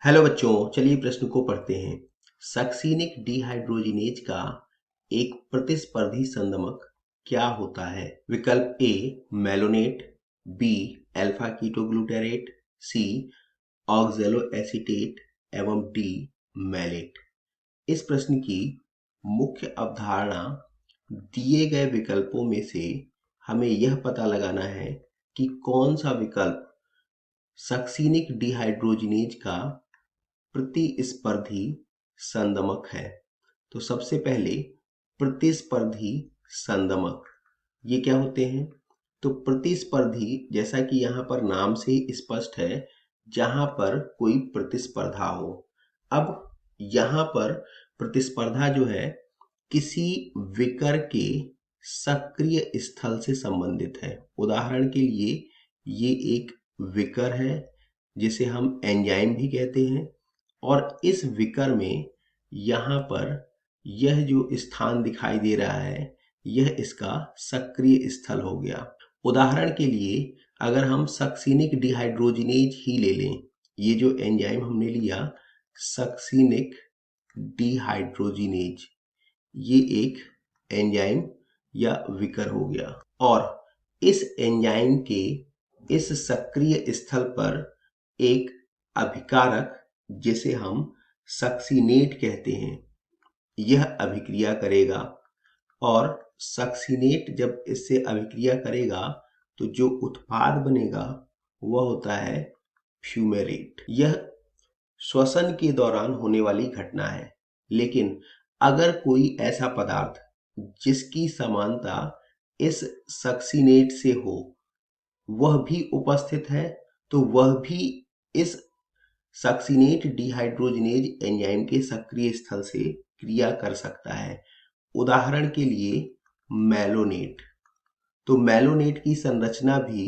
Hello बच्चों, चलिए प्रश्न को पढ़ते हैं। सक्सीनिक डिहाइड्रोजिनेज का एक प्रतिस्पर्धी संगमक क्या होता है? विकल्प ए malonate, be alpha ketoglutarate, C oxalo acetate एवं डी मैलेट। इस प्रश्न की मुख्य अवधारणा दिए गए विकल्पों में से हमें यह पता लगाना है कि कौन सा विकल्प सक्सीनिक डिहाइड्रोजिनेज का प्रतिस्पर्धी संगमक है। तो सबसे पहले प्रतिस्पर्धी संगमक ये क्या होते हैं? तो प्रतिस्पर्धी, जैसा कि यहाँ पर नाम से ही स्पष्ट है, जहाँ पर कोई प्रतिस्पर्धा हो। अब यहाँ पर प्रतिस्पर्धा जो है किसी विकर के सक्रिय स्थल से संबंधित है। उदाहरण के लिए ये एक विकर है जिसे हम एंजाइम भी कहते हैं, और इस विकर में यहाँ पर यह जो स्थान दिखाई दे रहा है यह इसका सक्रिय स्थल हो गया। उदाहरण के लिए अगर हम सक्सीनिक डिहाइड्रोजिनेज ही ले लें, ये जो एंजाइम हमने लिया सक्सीनिक डिहाइड्रोजिनेज, ये एक एंजाइम या विकर हो गया, और इस एंजाइम के इस सक्रिय स्थल पर एक अभिकारक जिसे हम सक्सीनेट कहते हैं यह अभिक्रिया करेगा, और सक्सीनेट जब इससे अभिक्रिया करेगा तो जो उत्पाद बनेगा वह होता है फ्यूमेरेट। यह श्वसन के दौरान होने वाली घटना है, लेकिन अगर कोई ऐसा पदार्थ जिसकी समानता इस सक्सीनेट से हो वह भी उपस्थित है तो वह भी इस सक्सीनेट डिहाइड्रोजिनेज एंजाइम के सक्रिय स्थल से क्रिया कर सकता है। उदाहरण के लिए मेलोनेट। तो मेलोनेट की संरचना भी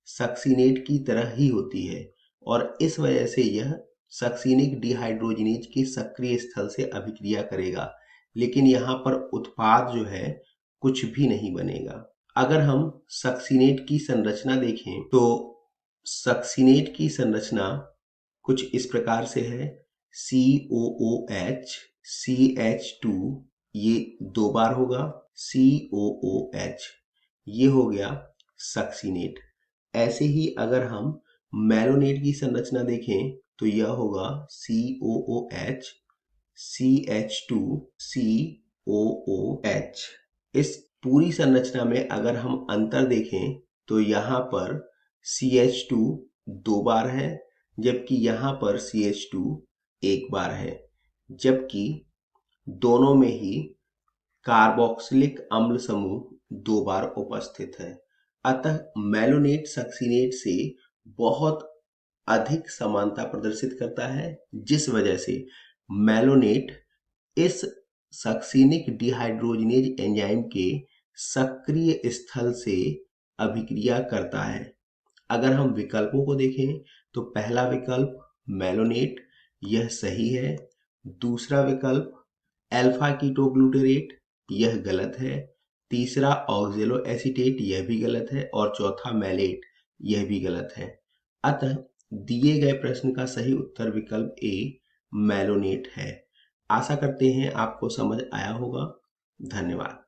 सक्सीनेट की तरह ही होती है, और इस वजह से यह सक्सीनिक डिहाइड्रोजिनेज के सक्रिय स्थल से अभिक्रिया करेगा, लेकिन यहाँ पर उत्पाद जो है कुछ भी नहीं बनेगा। अगर हम सक्सीनेट की संरचना देखें तो सक्सीनेट की संरचना कुछ इस प्रकार से है। COOH, CH2, ये 2 बार होगा, COOH, ये हो गया सक्सीनेट। ऐसे ही अगर हम मेलोनेट की संरचना देखें तो यह होगा COOH, CH2, COOH। इस पूरी संरचना में अगर हम अंतर देखें तो यहाँ पर CH2 2 बार है, जबकि यहाँ पर CH2 1 बार है, जबकि दोनों में ही कार्बोक्सिलिक अम्ल समूह 2 बार उपस्थित है। अतः मेलोनेट सक्सीनेट से बहुत अधिक समानता प्रदर्शित करता है, जिस वजह से मेलोनेट इस सक्सीनिक डिहाइड्रोजिनेज एंजाइम के सक्रिय स्थल से अभिक्रिया करता है। अगर हम विकल्पों को देखें तो पहला विकल्प मेलोनेट, यह सही है। दूसरा विकल्प अल्फा कीटोग्लूटारेट, यह गलत है। तीसरा ऑक्सैलो एसीटेट, यह भी गलत है, और चौथा मैलेट, यह भी गलत है। अतः दिए गए प्रश्न का सही उत्तर विकल्प ए मेलोनेट है। आशा करते हैं आपको समझ आया होगा। धन्यवाद।